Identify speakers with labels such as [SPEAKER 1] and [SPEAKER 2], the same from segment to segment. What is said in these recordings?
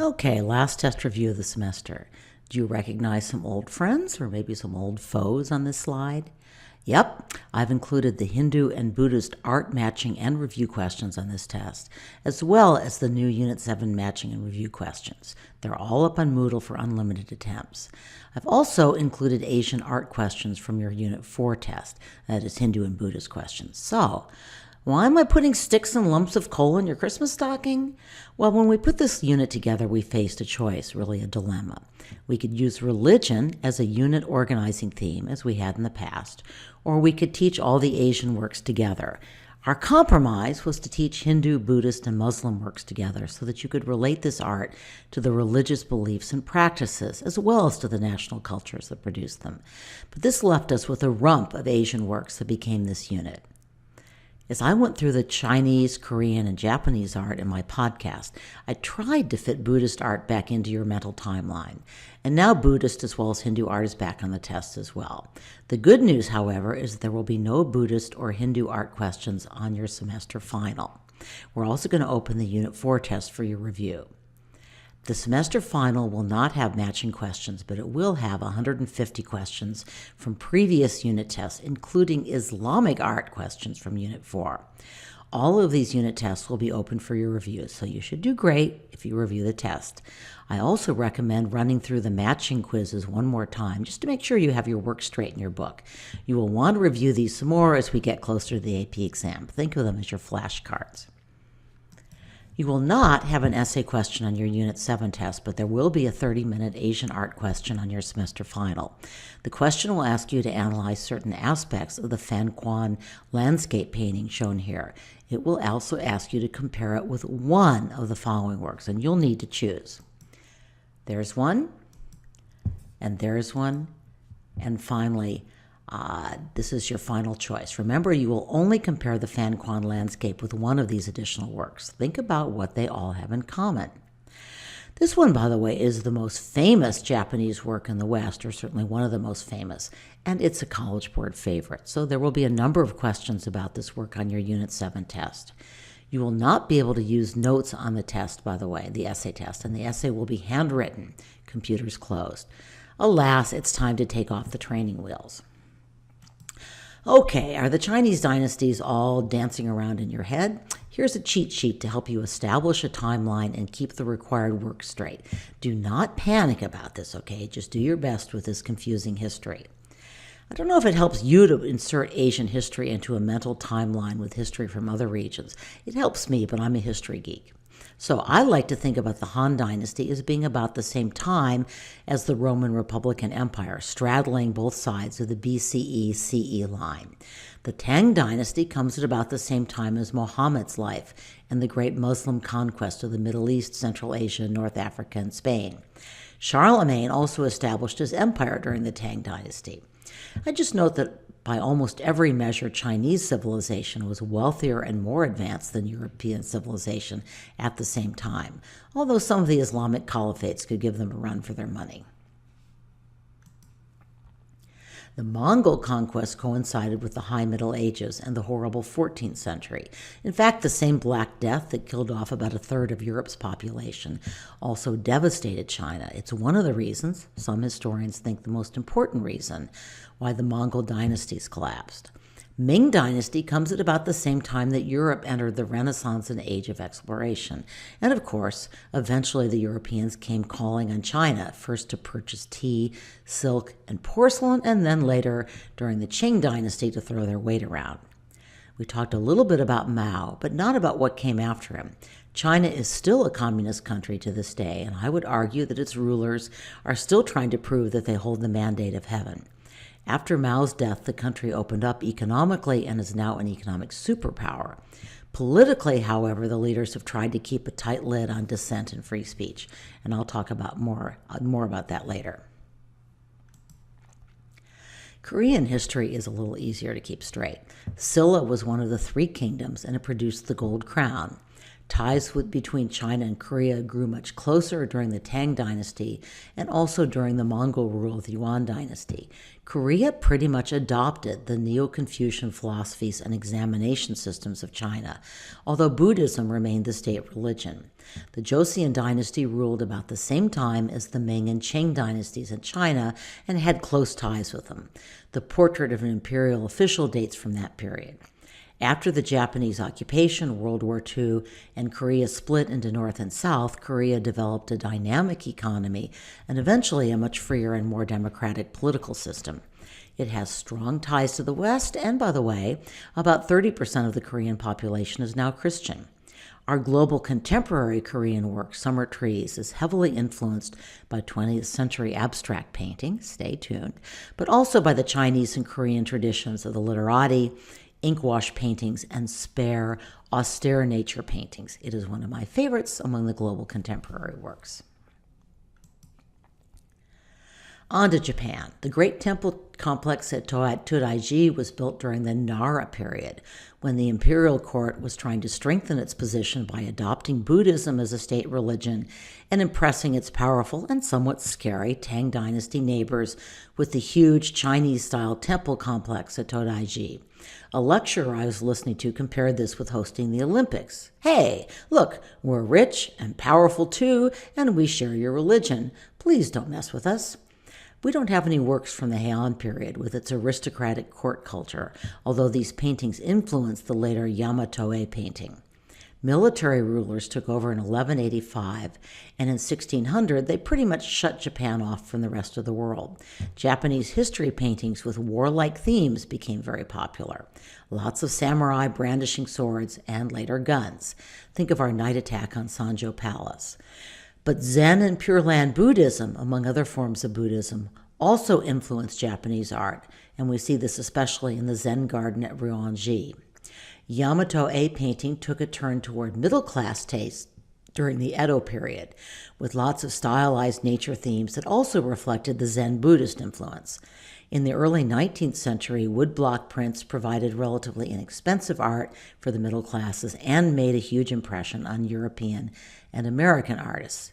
[SPEAKER 1] Okay, last test review of the semester. Do you recognize some old friends or maybe some old foes on this slide? Yep, I've included the Hindu and Buddhist art matching and review questions on this test, as well as the new Unit 7 matching and review questions. They're all up on Moodle for unlimited attempts. I've also included Asian art questions from your Unit 4 test, that is Hindu and Buddhist questions. So, why am I putting sticks and lumps of coal in your Christmas stocking? Well, when we put this unit together, we faced a choice, really a dilemma. We could use religion as a unit organizing theme, as we had in the past, or we could teach all the Asian works together. Our compromise was to teach Hindu, Buddhist, and Muslim works together so that you could relate this art to the religious beliefs and practices, as well as to the national cultures that produced them. But this left us with a rump of Asian works that became this unit. As I went through the Chinese, Korean, and Japanese art in my podcast, I tried to fit Buddhist art back into your mental timeline. And now Buddhist as well as Hindu art is back on the test as well. The good news, however, is that there will be no Buddhist or Hindu art questions on your semester final. We're also going to open the Unit 4 test for your review. The semester final will not have matching questions, but it will have 150 questions from previous unit tests, including Islamic art questions from Unit 4. All of these unit tests will be open for your review, so you should do great if you review the test. I also recommend running through the matching quizzes one more time, just to make sure you have your work straight in your book. You will want to review these some more as we get closer to the AP exam. Think of them as your flashcards. You will not have an essay question on your Unit 7 test, but there will be a 30-minute Asian art question on your semester final. The question will ask you to analyze certain aspects of the Fan Quan landscape painting shown here. It will also ask you to compare it with one of the following works, and you'll need to choose. There's one, and there's one, and finally, this is your final choice. Remember, you will only compare the Fan Quan landscape with one of these additional works. Think about what they all have in common. This one, by the way, is the most famous Japanese work in the West, or certainly one of the most famous, and it's a College Board favorite. So there will be a number of questions about this work on your Unit 7 test. You will not be able to use notes on the test, by the way, the essay test, and the essay will be handwritten, computers closed. Alas, it's time to take off the training wheels. Okay, are the Chinese dynasties all dancing around in your head? Here's a cheat sheet to help you establish a timeline and keep the required work straight. Do not panic about this, okay? Just do your best with this confusing history. I don't know if it helps you to insert Asian history into a mental timeline with history from other regions. It helps me, but I'm a history geek. So I like to think about the Han Dynasty as being about the same time as the Roman Republican Empire, straddling both sides of the BCE-CE line. The Tang Dynasty comes at about the same time as Muhammad's life and the great Muslim conquest of the Middle East, Central Asia, North Africa, and Spain. Charlemagne also established his empire during the Tang Dynasty. I just note that by almost every measure, Chinese civilization was wealthier and more advanced than European civilization at the same time, although some of the Islamic caliphates could give them a run for their money. The Mongol Conquest coincided with the High Middle Ages and the horrible 14th century. In fact, the same Black Death that killed off about a third of Europe's population also devastated China. It's one of the reasons, some historians think the most important reason, why the Mongol dynasties collapsed. Ming Dynasty comes at about the same time that Europe entered the Renaissance and Age of Exploration. And of course, eventually the Europeans came calling on China, first to purchase tea, silk, and porcelain, and then later, during the Qing Dynasty, to throw their weight around. We talked a little bit about Mao, but not about what came after him. China is still a communist country to this day, and I would argue that its rulers are still trying to prove that they hold the mandate of heaven. After Mao's death, the country opened up economically and is now an economic superpower. Politically, however, the leaders have tried to keep a tight lid on dissent and free speech, and I'll talk about more about that later. Korean history is a little easier to keep straight. Silla was one of the three kingdoms, and it produced the gold crown. Ties between China and Korea grew much closer during the Tang Dynasty and also during the Mongol rule of the Yuan Dynasty. Korea pretty much adopted the Neo-Confucian philosophies and examination systems of China, although Buddhism remained the state religion. The Joseon dynasty ruled about the same time as the Ming and Qing dynasties in China and had close ties with them. The portrait of an imperial official dates from that period. After the Japanese occupation, World War II, and Korea split into North and South, Korea developed a dynamic economy and eventually a much freer and more democratic political system. It has strong ties to the West, and by the way, about 30% of the Korean population is now Christian. Our global contemporary Korean work, Summer Trees, is heavily influenced by 20th century abstract painting, stay tuned, but also by the Chinese and Korean traditions of the literati, ink wash paintings, and spare, austere nature paintings. It is one of my favorites among the global contemporary works. On to Japan. The great temple complex at Todaiji was built during the Nara period, when the imperial court was trying to strengthen its position by adopting Buddhism as a state religion and impressing its powerful and somewhat scary Tang Dynasty neighbors with the huge Chinese-style temple complex at Todaiji. A lecturer I was listening to compared this with hosting the Olympics. Hey, look, we're rich and powerful too, and we share your religion. Please don't mess with us. We don't have any works from the Heian period with its aristocratic court culture, although these paintings influenced the later Yamato-e painting. Military rulers took over in 1185, and in 1600 they pretty much shut Japan off from the rest of the world. Japanese history paintings with warlike themes became very popular. Lots of samurai brandishing swords and later guns. Think of our night attack on Sanjo Palace. But Zen and Pure Land Buddhism, among other forms of Buddhism, also influenced Japanese art, and we see this especially in the Zen garden at Ryoanji. Yamato-e painting took a turn toward middle-class taste during the Edo period, with lots of stylized nature themes that also reflected the Zen Buddhist influence. In the early 19th century, woodblock prints provided relatively inexpensive art for the middle classes and made a huge impression on European and American artists.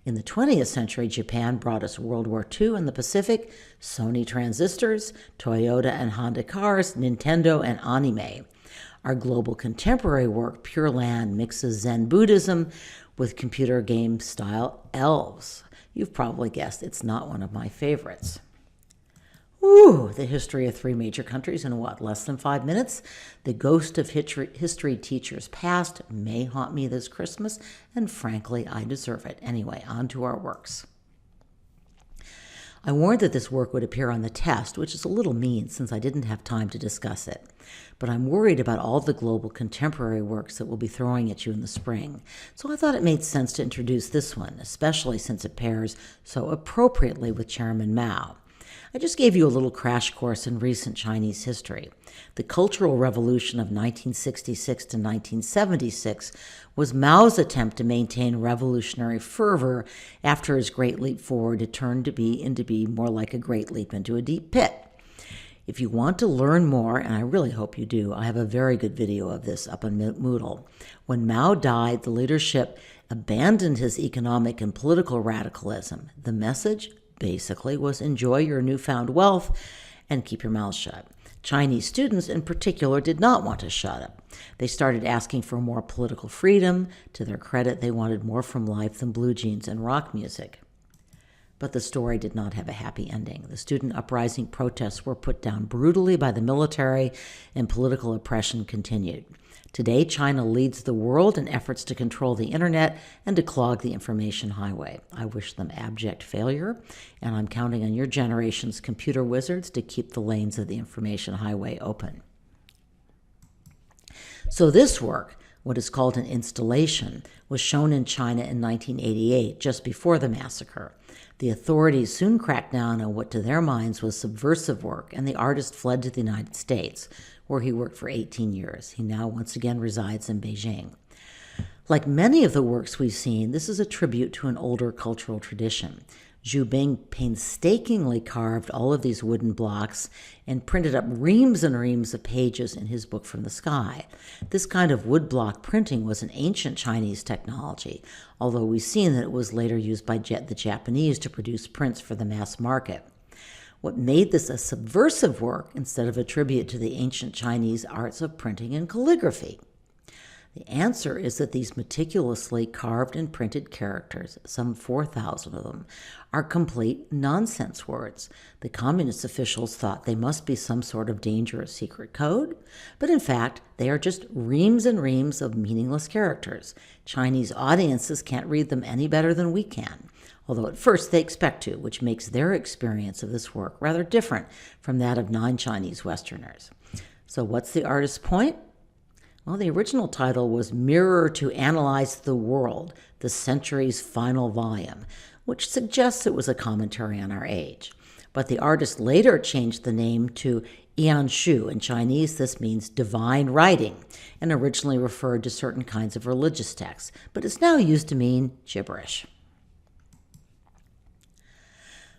[SPEAKER 1] In the 20th century, Japan brought us World War II and the Pacific, Sony transistors, Toyota and Honda cars, Nintendo, and anime. Our global contemporary work, Pure Land, mixes Zen Buddhism with computer game-style elves. You've probably guessed it's not one of my favorites. Ooh, the history of 3 major countries in what, less than 5 minutes? The ghost of history teachers past may haunt me this Christmas, and frankly, I deserve it. Anyway, on to our works. I warned that this work would appear on the test, which is a little mean since I didn't have time to discuss it. But I'm worried about all the global contemporary works that we'll be throwing at you in the spring, so I thought it made sense to introduce this one, especially since it pairs so appropriately with Chairman Mao. I just gave you a little crash course in recent Chinese history. The Cultural Revolution of 1966 to 1976 was Mao's attempt to maintain revolutionary fervor after his Great Leap Forward had turned to be more like a great leap into a deep pit. If you want to learn more, and I really hope you do, I have a very good video of this up on Moodle. When Mao died, the leadership abandoned his economic and political radicalism. The message basically was enjoy your newfound wealth and keep your mouth shut. Chinese students in particular did not want to shut up. They started asking for more political freedom. To their credit, they wanted more from life than blue jeans and rock music. But the story did not have a happy ending. The student uprising protests were put down brutally by the military, and political oppression continued. Today, China leads the world in efforts to control the internet and to clog the information highway. I wish them abject failure, and I'm counting on your generation's computer wizards to keep the lanes of the information highway open. So this work, what is called an installation, was shown in China in 1988, just before the massacre. The authorities soon cracked down on what to their minds was subversive work, and the artist fled to the United States, where he worked for 18 years. He now once again resides in Beijing. Like many of the works we've seen, this is a tribute to an older cultural tradition. Zhu Bing painstakingly carved all of these wooden blocks and printed up reams and reams of pages in his book from the sky. This kind of woodblock printing was an ancient Chinese technology, although we've seen that it was later used by the Japanese to produce prints for the mass market. What made this a subversive work instead of a tribute to the ancient Chinese arts of printing and calligraphy? The answer is that these meticulously carved and printed characters, some 4,000 of them, are complete nonsense words. The communist officials thought they must be some sort of dangerous secret code, but in fact, they are just reams and reams of meaningless characters. Chinese audiences can't read them any better than we can, although at first they expect to, which makes their experience of this work rather different from that of non-Chinese Westerners. So what's the artist's point? Well, the original title was Mirror to Analyze the World, the Century's Final Volume, which suggests it was a commentary on our age. But the artist later changed the name to Yan Shu. In Chinese, this means divine writing, and originally referred to certain kinds of religious texts, but is now used to mean gibberish.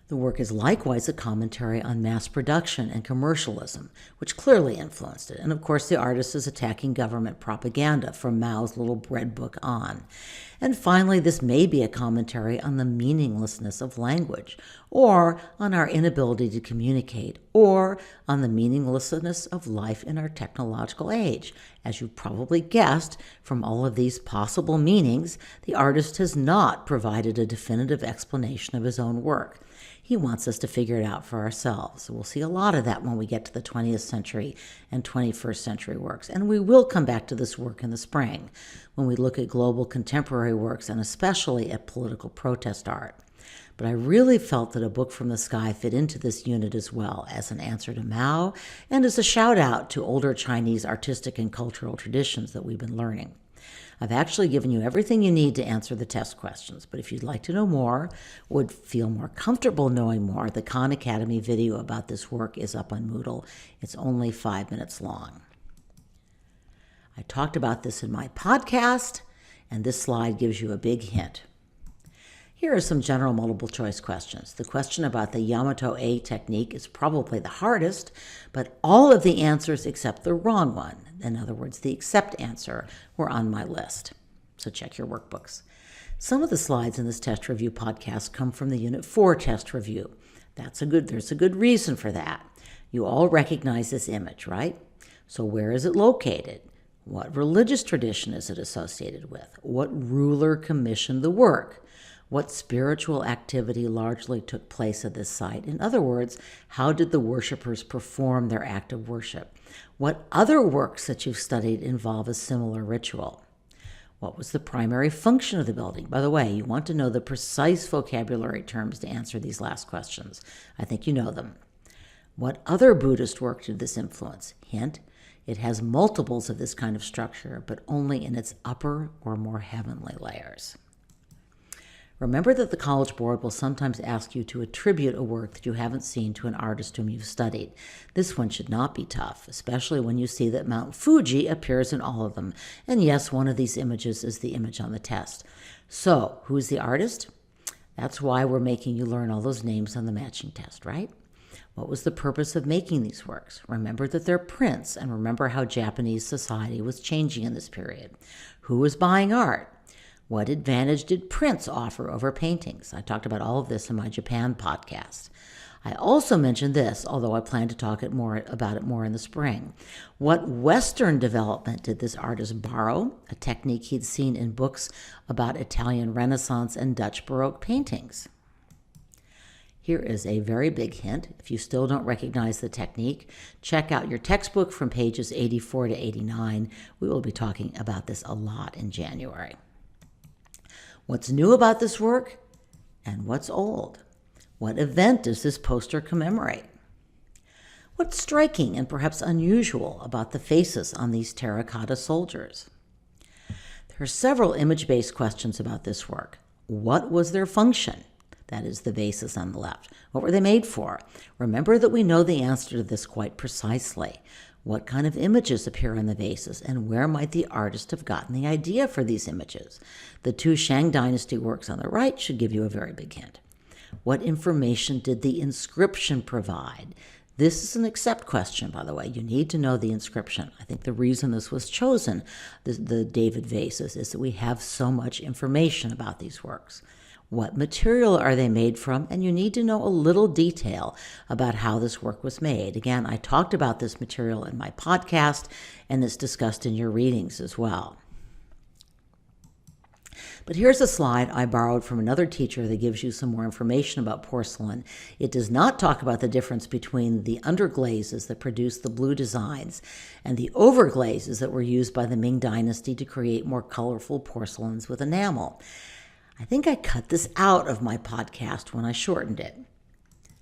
[SPEAKER 1] The work is likewise a commentary on mass production and commercialism, which clearly influenced it. And of course, the artist is attacking government propaganda from Mao's little bread book on. And finally, this may be a commentary on the meaninglessness of language, or on our inability to communicate, or on the meaninglessness of life in our technological age. As you probably guessed from all of these possible meanings, the artist has not provided a definitive explanation of his own work. He wants us to figure it out for ourselves. We'll see a lot of that when we get to the 20th century and 21st century works. And we will come back to this work in the spring when we look at global contemporary works and especially at political protest art. But I really felt that A Book from the Sky fit into this unit as well as an answer to Mao and as a shout out to older Chinese artistic and cultural traditions that we've been learning. I've actually given you everything you need to answer the test questions, but if you'd like to know more, would feel more comfortable knowing more, the Khan Academy video about this work is up on Moodle. It's only 5 minutes long. I talked about this in my podcast, and this slide gives you a big hint. Here are some general multiple choice questions. The question about the Yamato A technique is probably the hardest, but all of the answers except the wrong one, in other words, the except answer, were on my list. So check your workbooks. Some of the slides in this test review podcast come from the Unit 4 test review. There's a good reason for that. You all recognize this image, right? So where is it located? What religious tradition is it associated with? What ruler commissioned the work? What spiritual activity largely took place at this site? In other words, how did the worshipers perform their act of worship? What other works that you've studied involve a similar ritual? What was the primary function of the building? By the way, you want to know the precise vocabulary terms to answer these last questions. I think you know them. What other Buddhist work did this influence? Hint, it has multiples of this kind of structure, but only in its upper or more heavenly layers. Remember that the College Board will sometimes ask you to attribute a work that you haven't seen to an artist whom you've studied. This one should not be tough, especially when you see that Mount Fuji appears in all of them. And yes, one of these images is the image on the test. So, who's the artist? That's why we're making you learn all those names on the matching test, right? What was the purpose of making these works? Remember that they're prints, and remember how Japanese society was changing in this period. Who was buying art? What advantage did prints offer over paintings? I talked about all of this in my Japan podcast. I also mentioned this, although I plan to talk about it more in the spring. What Western development did this artist borrow? A technique he'd seen in books about Italian Renaissance and Dutch Baroque paintings. Here is a very big hint. If you still don't recognize the technique, check out your textbook from pages 84 to 89. We will be talking about this a lot in January. What's new about this work and what's old? What event does this poster commemorate? What's striking and perhaps unusual about the faces on these terracotta soldiers? There are several image-based questions about this work. What was their function? That is the vases on the left. What were they made for? Remember that we know the answer to this quite precisely. What kind of images appear on the vases, and where might the artist have gotten the idea for these images? The two Tang Dynasty works on the right should give you a very big hint. What information did the inscription provide? This is an accept question, by the way. You need to know the inscription. I think the reason this was chosen, the David vases, is that we have so much information about these works. What material are they made from? And you need to know a little detail about how this work was made. Again, I talked about this material in my podcast, and it's discussed in your readings as well. But here's a slide I borrowed from another teacher that gives you some more information about porcelain. It does not talk about the difference between the underglazes that produce the blue designs and the overglazes that were used by the Ming Dynasty to create more colorful porcelains with enamel. I think I cut this out of my podcast when I shortened it.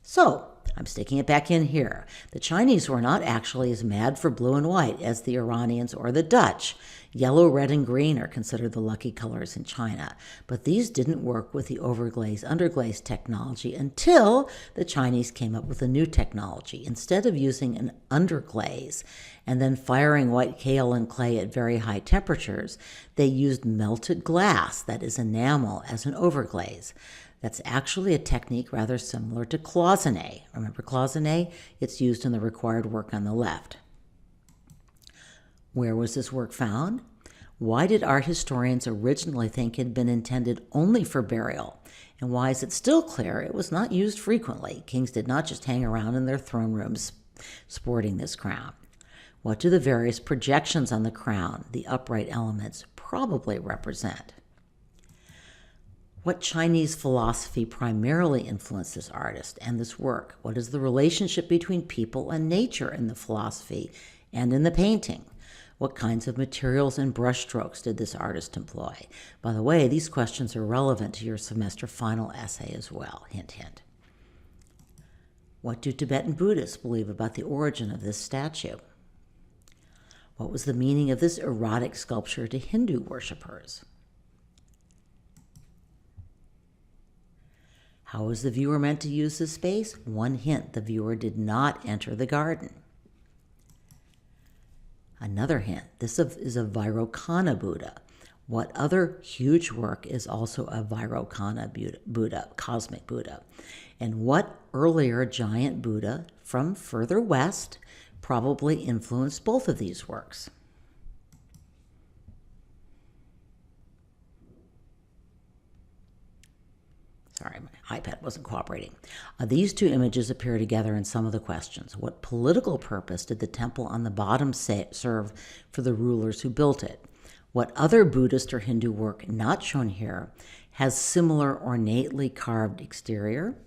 [SPEAKER 1] So, I'm sticking it back in here. The Chinese were not actually as mad for blue and white as the Iranians or the Dutch. Yellow, red, and green are considered the lucky colors in China, but these didn't work with the overglaze-underglaze technology until the Chinese came up with a new technology. Instead of using an underglaze and then firing white kaolin and clay at very high temperatures, they used melted glass, that is enamel, as an overglaze. That's actually a technique rather similar to cloisonné. Remember cloisonné? It's used in the required work on the left. Where was this work found? Why did art historians originally think it had been intended only for burial? And why is it still clear it was not used frequently? Kings did not just hang around in their throne rooms sporting this crown. What do the various projections on the crown, the upright elements, probably represent? What Chinese philosophy primarily influenced this artist and this work? What is the relationship between people and nature in the philosophy and in the painting? What kinds of materials and brushstrokes did this artist employ? By the way, these questions are relevant to your semester final essay as well. Hint, hint. What do Tibetan Buddhists believe about the origin of this statue? What was the meaning of this erotic sculpture to Hindu worshippers? How was the viewer meant to use this space? One hint, the viewer did not enter the garden. Another hint, this is a Vairocana Buddha. What other huge work is also a Vairocana Buddha, cosmic Buddha? And what earlier giant Buddha from further west probably influenced both of these works? Sorry, my iPad wasn't cooperating. These two images appear together in some of the questions. What political purpose did the temple on the bottom serve for the rulers who built it? What other Buddhist or Hindu work not shown here has similar ornately carved exterior?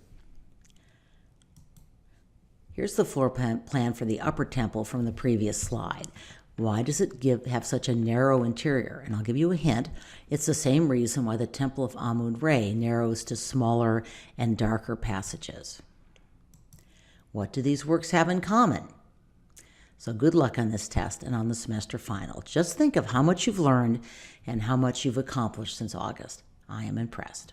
[SPEAKER 1] Here's the floor plan for the upper temple from the previous slide. Why does it have such a narrow interior? And I'll give you a hint. It's the same reason why the Temple of Amun-Re narrows to smaller and darker passages. What do these works have in common? So good luck on this test and on the semester final. Just think of how much you've learned and how much you've accomplished since August. I am impressed.